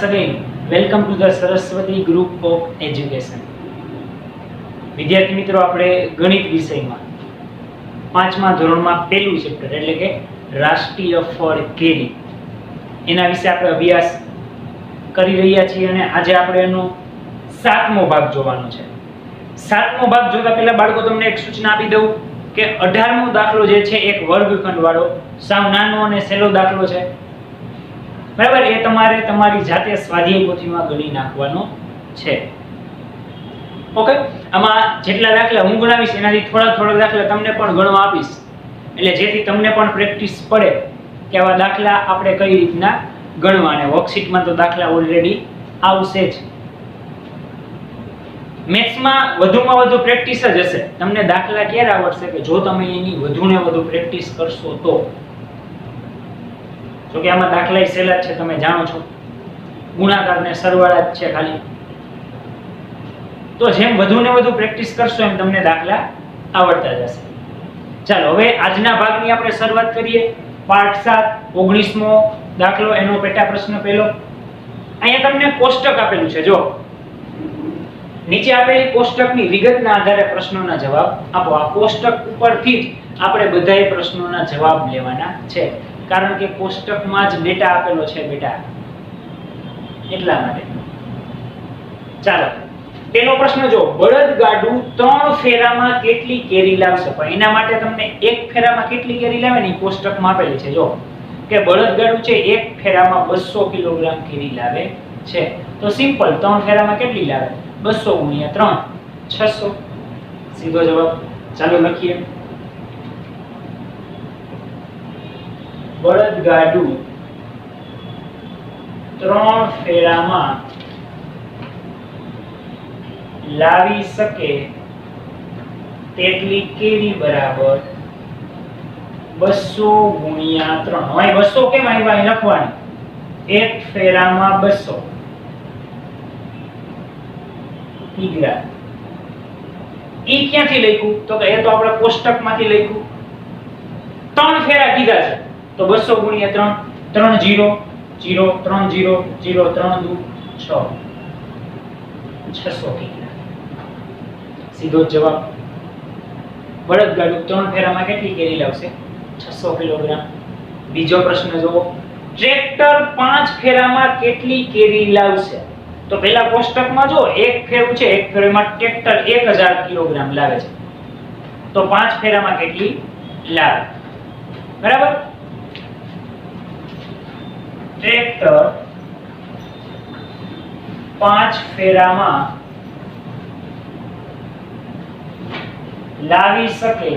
once again welcome to the Saraswati Group of Education. વિદ્યાર્થી મિત્રો, આપણે ગણિત વિષયમાં પાંચમા ધોરણમાં પહેલું ચેપ્ટર એટલે કે રાષ્ટ્રીય ફળ કેરી એના વિશે આપણે અભ્યાસ કરી રહ્યા છીએ અને આજે આપણે એનો સાતમો ભાગ જોવાનો છે. સાતમો ભાગ જોતા પહેલા બાળકો તમને એક સૂચના આપી દઉં કે 18મો દાખલો જે છે એક વર્ગખંડ વાળો સાવ નાનો અને સહેલો દાખલો છે. બરાબર, એ તમારે તમારી જાતે સ્વાધ્યાય પોથીમાં ગણી નાખવાનો છે. ઓકે, આમાં જેટલા દાખલા હું ગણાવીશ એનાથી થોડા દાખલા તમને પણ ગણવા આપીશ, એટલે જેથી તમને પણ પ્રેક્ટિસ પડે કે આવા દાખલા આપણે કઈ રીતના ગણવા. અને વર્કશીટમાં તો દાખલા ઓલરેડી આવશે જ. મેથ્સમાં વધુમાં વધુ પ્રેક્ટિસ જ હશે. તમને દાખલા ક્યારે આવડશે કે જો તમે એની વધુને વધુ પ્રેક્ટિસ કરશો તો. જો કે આમાં દાખલા સહેલા જ છે, તમે જાણો છો, ગુણાકાર ને સરવાળા જ છે ખાલી. તો જેમ વધુને વધુ પ્રેક્ટિસ કરશો એમ તમને દાખલા આવડતા જશે. ચાલો હવે આજના ભાગની આપણે શરૂઆત કરીએ. પાઠ 7 19મો દાખલો, એનો પેટા પ્રશ્ન પહેલો. અહીંયા તમને કોષ્ટક આપેલું છે, જો નીચે આપેલી કોષ્ટકની વિગતના આધારે પ્રશ્નોના જવાબ આપો. આ કોષ્ટક ઉપરથી જ આપણે બધાય પ્રશ્નોના જવાબ લેવાના છે, કારણ કે કોષ્ટકમાં જ ડેટા આપેલો છે બેટા, એટલા માટે. ચાલો પેલો પ્રશ્ન જો, બળદગાડું 3 ફેરામાં કેટલી કેરી લાવશે? પણ એના માટે તમને એક ફેરામાં કેટલી કેરી લાવે ને કોષ્ટકમાં આપેલી છે. જો કે બળદગાડું છે એક ફેરામાં 200 કિલોગ્રામ કેરી લાવે છે. તો સિમ્પલ, 3 ફેરામાં કેટલી લાવે? 200 ગુણ્યા 3 600, સીધો જવાબ. ચાલો લખીએ. બળદગાડું 3 ફેરામાં લાવી શકે તેટલી કેરી બરાબર 200 ગુણ્યા 3. હવે 200 કેમ આવ્યા એ લખવાની. એક ફેરામાં 200 ઈગરા. ઈ ક્યાંથી લખ્યું? તો કે એ તો આપણે કોષ્ટકમાંથી લખ્યું. 3 ફેરા કીધા છે તો 200 ગુણ્યા 3 3 0 0 3 0 0 3 2 6 600 ઈગરા. સીધો જવાબ. બળદગાડું 3 ફેરામાં કેટલી કેરી લાવશે? 600 કિલોગ્રામ. બીજો પ્રશ્ન જુઓ, ટ્રેક્ટર 5 ફેરામાં કેટલી કેરી લાવશે? તો પહેલા કોષ્ટકમાં જો એક ફેરું છે, એક ફેરામાં ટ્રેક્ટર 1000 કિલોગ્રામ લાવે છે, તો 5 ફેરામાં કેટલી લાવે? બરાબર, ટ્રેક્ટર 5 ફેરામાં લાવી શકે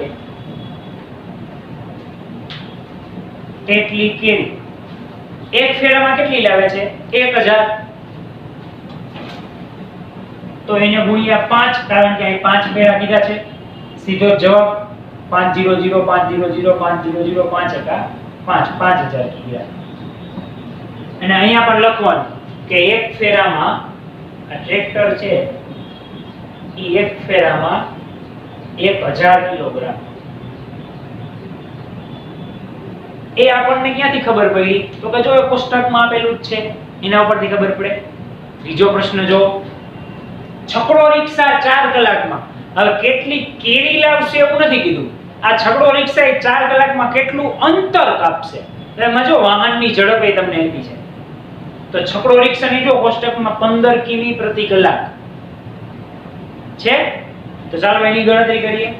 તેટલી કેરી. એક ફેરામાં કેટલી લાવે છે? 1000. તો એને ગુણ્યા 5, કારણ કે અહીં 5 ફેરા કીધા છે. સીધો જવાબ 500 500 500 5 એકા 5 5000 કિલોગ્રામ. અને અહીંયા પણ લખવાનું કે એક ફેરામાં આ ટ્રેક્ટર છે ઈ એક ફેરામાં 1000 કિલોગ્રામ. એ આપણને ક્યાંથી ખબર પડી? તો કે જો એ કોષ્ટકમાં આપેલું જ છે, એના ઉપરથી ખબર પડે. બીજો પ્રશ્ન જો, છકડો રિક્ષા 4 કલાકમાં હવે કેટલી કેરી લાવશે એવું નથી કીધું. આ છકડો રિક્ષા 4 કલાકમાં કેટલું અંતર કાપશે. એટલે જો વાહનની ઝડપ એ તમને આપી છે, તો છકડો રિક્ષાની જો કોષ્ટકમાં 15 કિમી પ્રતિ કલાક છે. તો ચાલો એની ગણતરી કરીએ.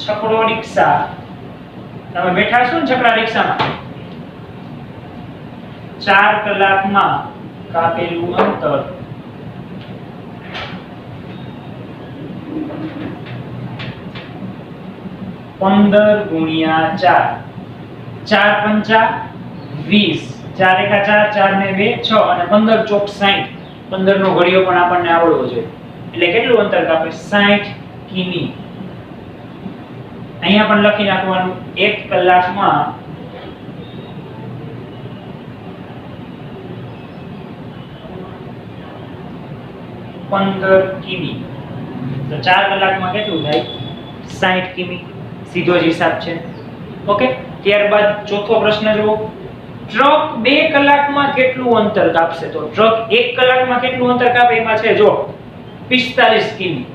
છકડો રિક્ષા, તમે બેઠા છો ને છકડા રિક્ષામાં, 4 કલાકમાં કાપેલું અંતર 15 ગુણ્યા 4. 4 પંચા 20, 4 એકા 4, 4 ને 2 6 અને 15 ચોક 60. 15 નો ઘડિયો પણ આપણને આવડવો જોઈએ. એટલે કેટલું અંતર કાપે? 60 કિમી. અહીંયા પણ લખી નાખવાનું 1 કલાકમાં 15 કિમી. તો 4 કલાકમાં કેટલું થાય? 60 કિમી. સીધો જ હિસાબ છે. ઓકે, ત્યારબાદ ચોથો પ્રશ્ન જુઓ, ટ્રક 2 કલાકમાં કેટલું અંતર કાપશે? તો ટ્રક 1 કલાકમાં કેટલું અંતર કાપે એમાં છે જો 45 કિમી.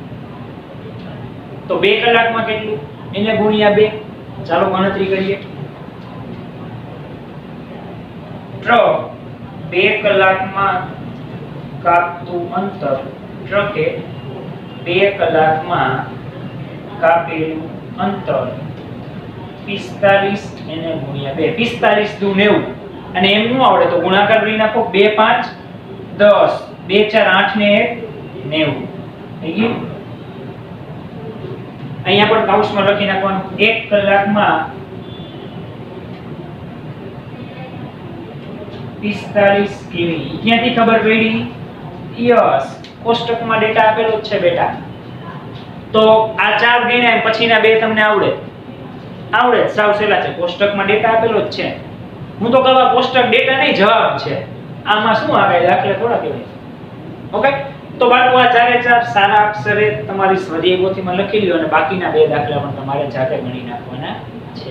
તો 2 કલાકમાં કેટલું? એને ગુણ્યા 2. ચાલો ગણતરી કરીએ. ટ્રક 2 કલાકમાં કાપતું અંતર, ટ્રકે 2 કલાકમાં કાપેલું અંતર 45 એને ગુણ્યા 2. 45 દુ 90. અને એમ નું આવડે તો ગુણાકાર કરી નાખો. 2 5 10, 2 4 8 ને 1 90. થઈ ગયું? અહીંયા પણ કૌંસમાં લખી નાખવાનું 1 કલાકમાં 45 કિમી. ક્યાંથી ખબર પડી? યસ, કોષ્ટકમાં ડેટા આપેલો જ છે બેટા. તો આ 4 ગણ્યા પછીના 2 તમને આવડે સાવ સહેલા છે. કોષ્ટકમાં ડેટા આપેલો જ છે. હું તો કહું કોષ્ટક ડેટા નહીં જવાબ છે. આમાં શું આવે દાખલા થોડા કહેવાય. ઓકે, તો બાળકો આ 4 સારા અક્ષરે તમારી સ્વાધ્યાય પોથીમાં લખી લ્યો અને બાકીના 2 દાખલા પણ તમારે જાતે ગણી નાખવાના છે.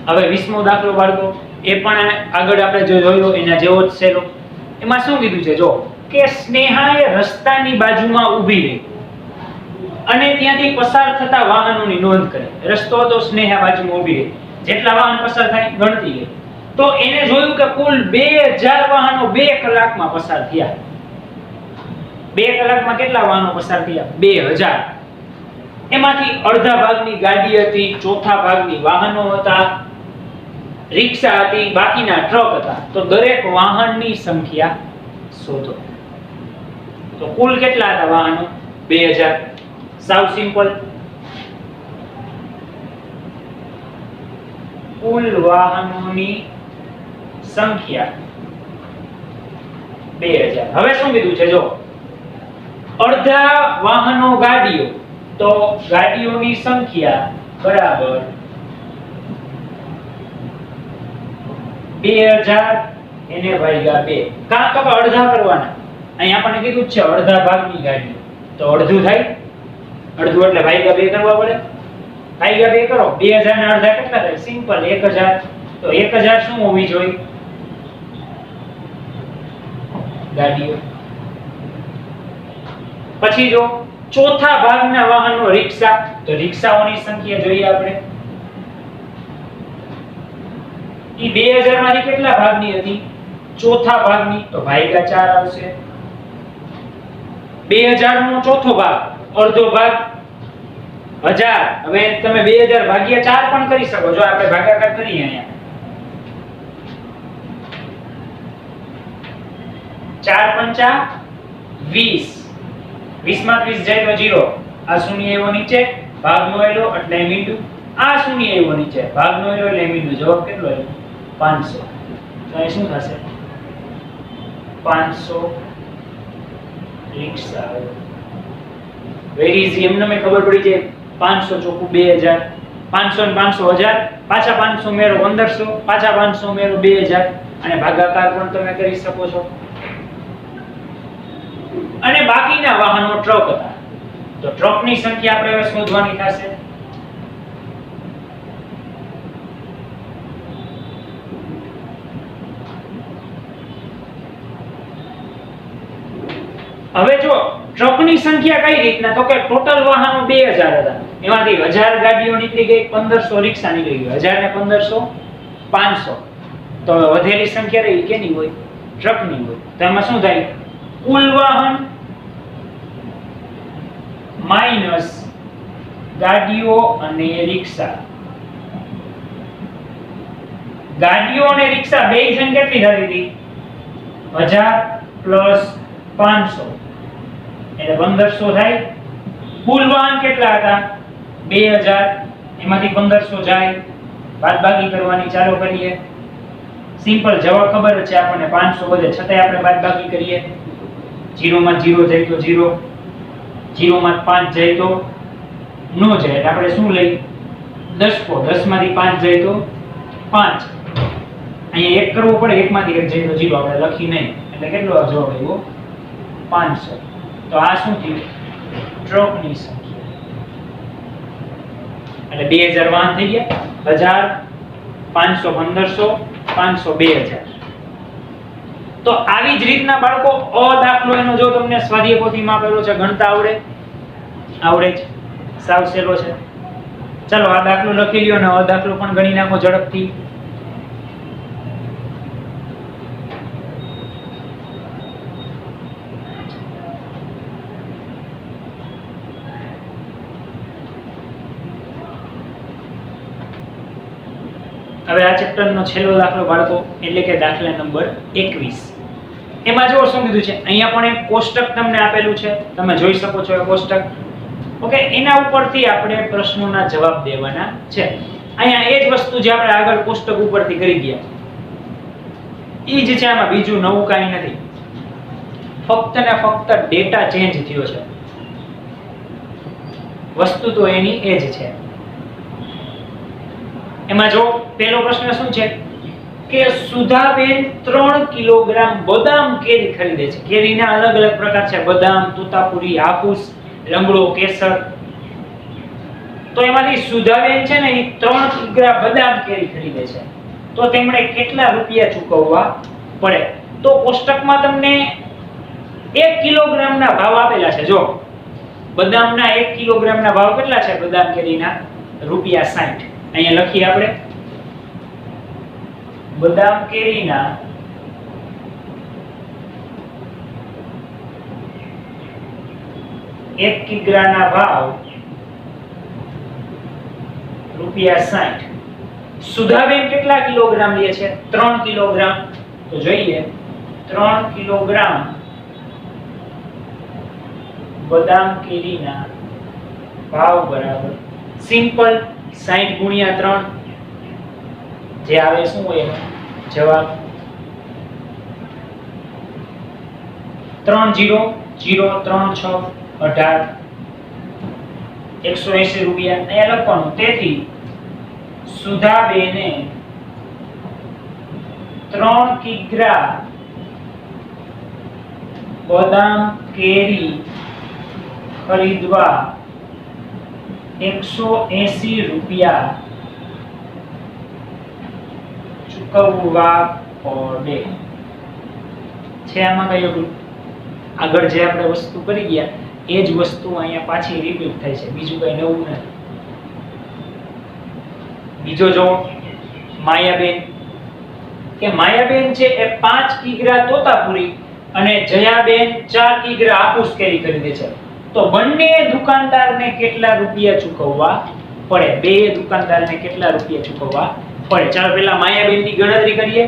હવે 20મો દાખલો બાળકો, એ પણ આગળ આપણે જો જોયો એના જેવો જ છે. એમાં શું કીધું છે જો કે સ્નેહાએ રસ્તાની બાજુમાં ઊભી રહી અને ત્યાંથી પસાર થતા વાહનોની નોંધ કરી. રસ્તો હતો, સ્નેહા બાજુમાં ઊભી રહી, જેટલા વાહન પસાર થાય ગણતી ગઈ. તો એને જોયું કે કુલ 2000 વાહનો 2 કલાકમાં પસાર થયા. 2 કલાકમાં કેટલા વાહનો પસાર થયા? 2000. એમાંથી અડધા ભાગની ગાડી હતી, ચોથા ભાગની વાહનો હતા, રિક્ષા હતી, બાકીના ટ્રક હતા. તો દરેક વાહનની સંખ્યા શોધો. તો કુલ કેટલા હતા વાહનો? 2000. સાવ સિમ્પલ. કુલ વાહનોની સંખ્યા 2000. હવે શું કીધું છે જો અડધા વાહનો ગાડીઓ, તો ગાડીઓની સંખ્યા બરાબર 2000 એને ભાગ્યા 2. કાં તો અડધા કરવાના. અહીં આપણને કીધું છે અડધા ભાગની ગાડીઓ, તો અડધું થાય. અડધું એટલે ભાગ્યા 2 કરવા પડે. ભાગ્યા 2 કરો. 2000 ના અડધા કેટલા થાય? સિમ્પલ 1000. તો 1000 શું હોવી જોઈએ? ગાડીઓ. પછી જો ચોથા ભાગના વાહનો રિક્ષા, તો રિક્ષાઓની સંખ્યા જોઈએ આપણે. ઈ 2000 માંથી કેટલા ભાગની હતી? ચોથા ભાગની. તો ભાગ્યા 4 આવશે. 2000 નો ચોથો ભાગ, અડધો ભાગ 1000. હવે તમે 2000 ભાગ્યા 4 પણ કરી શકો. જો આપણે ભાગાકાર કરીએ અહીંયા 4 પંચા 20. 20 માં 20 જાય તો 0. આ શૂન્ય આવ્યો નીચે, ભાગનો આવ્યો એટલે મીંડું. આ શૂન્ય આવ્યો નીચે, ભાગનો આવ્યો એટલે મીંડું. જવાબ કેટલો આવ્યો? 500. તો એ શું થશે? 500 રિક્ષા. Very easy. એમને મેં ખબર પડી જાય. 500 ચોખ્ખું 2000. 500 ને 500 1000. પાછા 500 મેરો 1500. પાછા 500 મેરો 2000. અને ભાગાકાર પણ તમે કરી શકો છો. અને બાકીના વાહનો ટ્રક હતા. તો ટ્રકની સંખ્યા આપણે હવે શોધવાની થશે. હવે જો ટ્રકની સંખ્યા કઈ રીતના? તો કે ટોટલ વાહનો 2000 હતા. એમાંથી 1000 ગાડીઓ નીકળી ગઈ, 1500 રિક્ષા નીકળી ગઈ. 1000 ને 1500 500. તો વધેલી સંખ્યા રહી કેની હોય? ટ્રકની હોય. તો એમાં શું થાય? કુલ વાહન માઈનસ ગાડીઓ અને રિક્ષા. ગાડીઓ અને રિક્ષા બે સંખ્યા કેટલી થતી હતી? 1000 પ્લસ 500 એટલે 1500 થાય. કુલ વાહન કેટલા હતા? 2000. એમાંથી 1500 જાય, બાદબાકી કરવાની ચાલુ કરીએ. સિમ્પલ જવાબ ખબર છે આપણને 500 વધે, છતાંય આપણે બાદબાકી કરીએ. 0 માં 0 જાય તો 0, 0 માં 5 જાય તો નો જાય એટલે આપણે શું લઈ 10 10 માંથી 5 જાય તો 5 અહીંયા 1 કરવો પડે 1 માંથી 1 જાય તો 0 આપણે લખી નહીં એટલે કેટલો જવાબ આવ્યો 500 તો આ શું થયું ટ્રકની સંખ્યા એટલે 2000 વાહન થઈ ગયા 1000 500 1500 500 2000 તો આવી જ રીતના બાળકો અ દાખલો એનો જો તમને સ્વાધ્યાય પોથીમાં આપેલો છે ગણતા આવડે છે સાવ સહેલો છે ચાલો આ દાખલો લખી લ્યો અને અ દાખલો પણ ગણી નાખો ઝડપથી હવે આ ચેપ્ટરનો છેલ્લો દાખલો બાળકો એટલે કે દાખલા નંબર 21 એમાં જો શું કીધું છે અહીંયા પણ એક કોષ્ટક તમને આપેલું છે તમે જોઈ શકો છો એ કોષ્ટક ઓકે એના ઉપરથી આપણે પ્રશ્નોના જવાબ દેવાના છે અહીંયા એ જ વસ્તુ જે આપણે આગળ કોષ્ટક ઉપરથી કરી ગયા ઈ જ છે આમાં બીજું નવું કાંઈ નથી ફક્ત ને ફક્ત ડેટા ચેન્જ થયો છે વસ્તુ તો એની એ જ છે એમાં જો પહેલો પ્રશ્ન શું છે કે સુધાબેન 3 કિલોગ્રામ બદામ કેરી ખરીદે છે કેરીના અલગ અલગ પ્રકાર છે બદામ તોતાપુરી હાફૂસ લંગડો કેસર તો એમાંથી સુધાબેન છે ને એ 3 કિલોગ્રામ બદામ કેરી ખરીદે છે તો તેમણે કેટલા રૂપિયા ચૂકવવા પડે તો કોષ્ટકમાં તમને 1 કિલોગ્રામના ભાવ આપેલા છે જો બદામના 1 કિલોગ્રામના ભાવ કેટલા છે બદામ કેરીના રૂપિયા 60 અહીંયા લખીએ આપણે બદામ કેરીના એક કિગ્રાના ભાવ રૂપિયા 60 સુધાબેન કેટલા કિલોગ્રામ લે છે 3 કિલોગ્રામ તો જોઈએ 3 કિલોગ્રામ બદામ કેરીના ભાવ બરાબર સિમ્પલ 60 ગુણ્યા 3 જે આવે શું હોય એનો જવાબ 3 0 0 3 6 18 180 રૂપિયા અહીંયા લખવાનું તેથી સુધાબેને 3 કિગ્રા બદામ કેરી ખરીદવા 180 રૂપિયા ચૂકવવા પડે છે આમાં કઈ અઘરું આગળ જે આપણે વસ્તુ કરી ગયા એ જ વસ્તુ અહીંયા પાછી રિપીટ થાય છે બીજું કઈ નવું નથી બીજો જો માયાબેન કે માયાબેન છે એ 5 કિગ્રા તોતાપુરી અને જયાબેન 4 કિગ્રા હાફૂસ કેરી ખરીદે છે તો બંને દુકાનદારને કેટલા રૂપિયા ચૂકવવા પડે બે દુકાનદારને કેટલા રૂપિયા ચૂકવવા પડે ચાલો પહેલા માયાબેનની ગણતરી કરીએ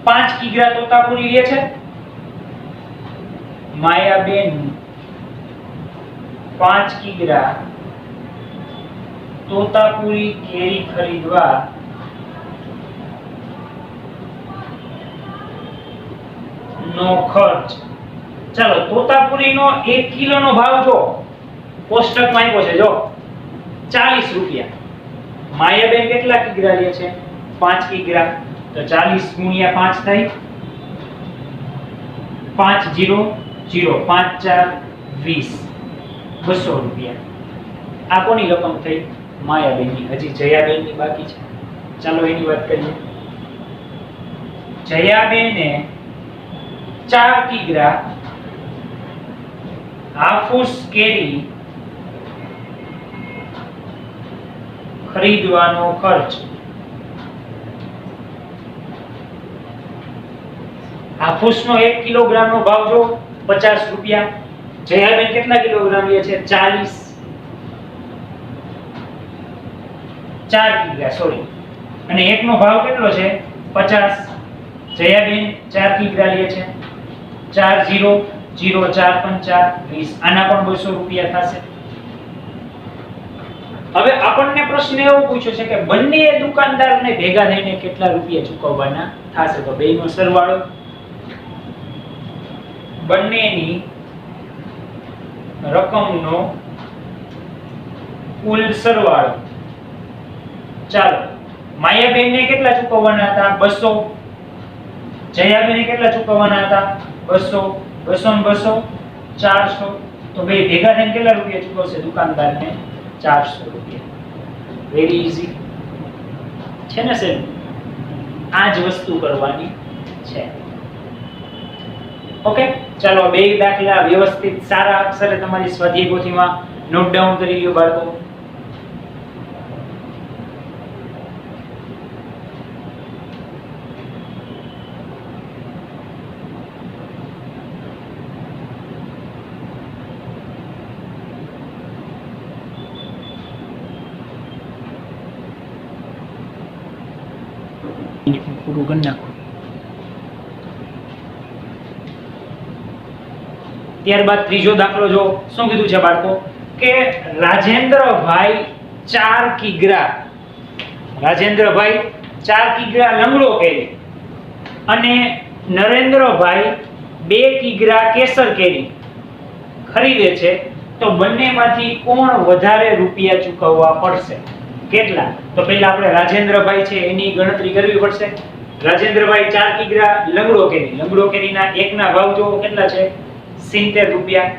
5 કિગ્રા તોતાપુરી લે છે માયાબેન 5 કિગ્રા તોતાપુરી કેરી ખરીદવા નો ખર્ચ ચાલો તોતાપુરીનો 1 કિલોનો ભાવ જો કોષ્ટકમાં આપ્યો છે જો 40 રૂપિયા માયાબેન કેટલા કિગ્રા લે છે 5 કિગ્રા તો 40 ગુણ્યા 5 થાય 5 0 0 5 4 20 200 રૂપિયા આ કોની રકમ થઈ માયાબેનની હજી જયાબેનની બાકી છે ચાલો એની વાત કરીએ જયાબેને 4 કિગ્રા હાફૂસ કેરી ખરીદવાનો ખર્ચ હાફૂસનો 1 કિલોગ્રામનો ભાવ જો 50 રૂપિયા જયાબેન કેટલા કિલોગ્રામ લે છે 40 4 કિગ્રા સોરી અને એકનો ભાવ કેટલો છે 50 જયાબેન 4 કિગ્રા લે છે 4 0 0 4 5 20 આના પણ 200 રૂપિયા થશે હવે આપણને પ્રશ્ન એવો પૂછ્યો છે કે બંને દુકાનદારને ભેગા થઈને કેટલા રૂપિયા ચૂકવવાના થશે તો બેયનો સરવાળો બંનેની રકમનો કુલ સરવાળો. ચાલો, માયાબેનને કેટલા ચૂકવવાના હતા? 200. જયાબેનને કેટલા ચૂકવવાના હતા? 200. 200 ને 200 400. તો બે ભેગા થઈને કેટલા રૂપિયા ચૂકવશે દુકાનદારને? 400 રૂપિયા. વેરી ઈઝી છે ને સર? આ જ વસ્તુ કરવાની છે. ઓકે, ચાલો બે દાખલા વ્યવસ્થિત સારા અક્ષરે તમારી સ્વાધ્યાય પોથીમાં નોટ ડાઉન કરી લ્યો બાળકો. પૂરું કરી નાખો. ત્યારબાદ ત્રીજો દાખલો જો શું કીધું છે બાળકો કે રાજેન્દ્રભાઈ 4 કિગ્રા લંગડો કેરી અને નરેન્દ્રભાઈ 2 કિગ્રા કેસર કેરી ખરીદે છે, તો બંનેમાંથી કોણ વધારે રૂપિયા ચૂકવવા પડશે? કેટલા? તો પહેલા આપણે રાજેન્દ્રભાઈ છે એની ગણતરી કરવી પડશે. રાજેન્દ્રભાઈ 4 કિગ્રા લંગડો કેરીના એકના ભાવ જો કેટલા છે? 70 રૂપિયા.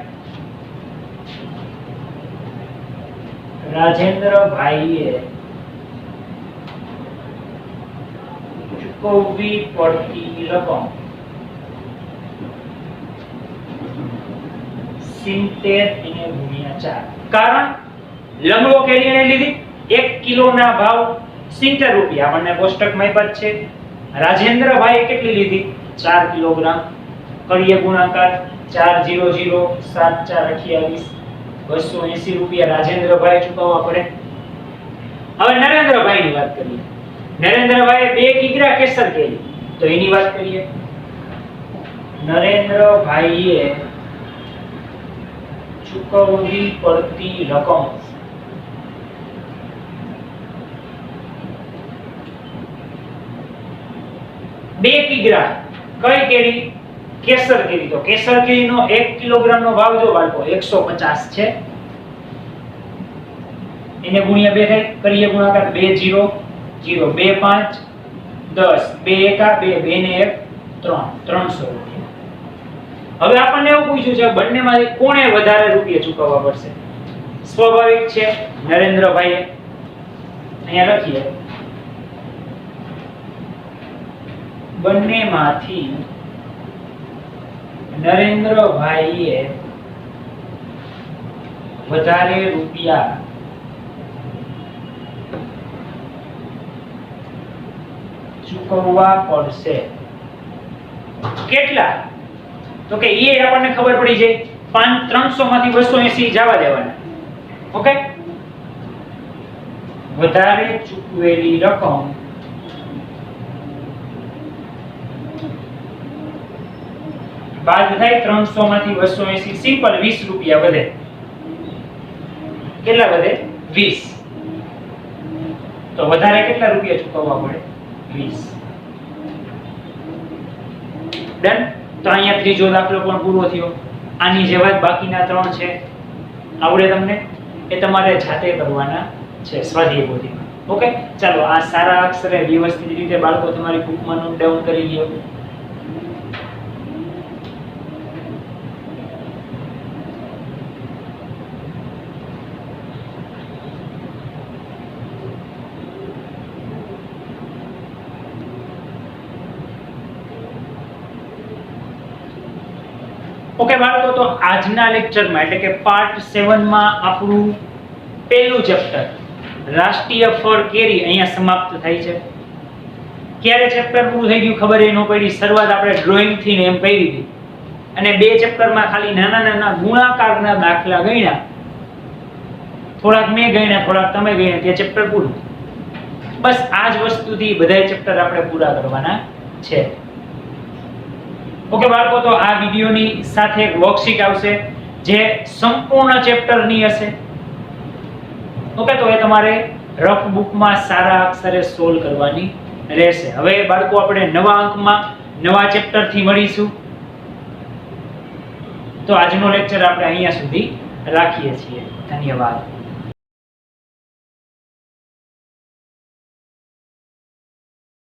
રાજેન્દ્રભાઈએ ચૂકવવી પડતી રકમ 70 એને ગુણ્યા 4. કારણ લંગડો કેરી એને લીધી, 1 કિલોના ભાવ 70 રૂપિયા. આપણને કોષ્ટકમાં આપ્યા છે. રાજેન્દ્રભાઈએ કેટલી લીધી? 4 કિલોગ્રામ. કરીએ ગુણાકાર. 4 0 0 7 4 28 280 રૂપિયા રાજેન્દ્રભાઈ ચૂકવવા પડે. હવે નરેન્દ્રભાઈની વાત કરીએ. નરેન્દ્રભાઈએ 2 કિગ્રા કેસર કેરી, તો એની વાત કરીએ. નરેન્દ્રભાઈએ ચૂકવવી પડતી રકમ 2 કિગ્રા કઈ કેરી? કેસર કેરી. તો કેસર કેરીનો 1 કિલોગ્રામનો ભાવ જો બાળકો 150 છે. એને ગુણ્યા 2 થાય. કરીએ ગુણાકાર. 2 0 0 2 5 10 2 1 2 ને 1 3 300 રૂપિયા. હવે આપણને એવું પૂછ્યું છે બંનેમાંથી કોણે વધારે રૂપિયા ચૂકવવા પડશે? સ્વાભાવિક છે નરેન્દ્રભાઈએ. અહીંયા લખીએ બંનેમાંથી નરેન્દ્રભાઈએ વધારે રૂપિયા ચૂકવવા પડશે. કેટલા? તો કે એ આપણને ખબર પડી જાય. 300 માંથી 280 જવા દેવાના. ઓકે, વધારે ચૂકવેલી રકમ બાદ થાય 300 માંથી 280. સિમ્પલ 20 રૂપિયા વધે. કેટલા વધે? 20. તો વધારે કેટલા રૂપિયા ચૂકવવા પડે? 20. ડન. તો અહીંયા ત્રીજો દાખલો પણ પૂરો થયો. આની જેવા જ બાકીના 3 છે. આવડે તમને? એ તમારે જાતે કરવાના છે સ્વાધ્યાય પોથીમાં. ઓકે, ચાલો આ સારા અક્ષરે વ્યવસ્થિત રીતે બાળકો તમારી બુકમાં નોટ ડાઉન કરી લ્યો. ઓકે બાળકો, તો આજના લેક્ચરમાં એટલે કે પાર્ટ 7 માં આપણું પહેલું ચેપ્ટર રાષ્ટ્રીય ફળ કેરી અહીંયા સમાપ્ત થાય છે. ક્યારે ચેપ્ટર પૂરું થઈ ગયું ખબર ન પડી. શરૂઆત આપણે ડ્રોઈંગ થી ને એમ કરી દીધી અને 2 ચેપ્ટરમાં ખાલી નાના નાના ગુણાકારના દાખલા ગણ્યા. થોડાક મેં ગણ્યા, થોડાક તમે ગણ્યા, તે ચેપ્ટર પૂરું. બસ આ જ વસ્તુથી બધા ચેપ્ટર આપણે પૂરા કરવાના છે. ઓકે બાળકો, તો આ વિડિયોની સાથે એક વર્કશીટ આવશે જે સંપૂર્ણ ચેપ્ટરની હશે. ઓકે, તો એ તમારે રફ બુકમાં સારા અક્ષરે સોલ્વ કરવાની રહેશે. હવે બાળકો આપણે નવા અંકમાં નવા ચેપ્ટરથી મળીશું. તો આજનો લેક્ચર આપણે અહીંયા સુધી રાખીએ છીએ. ધન્યવાદ.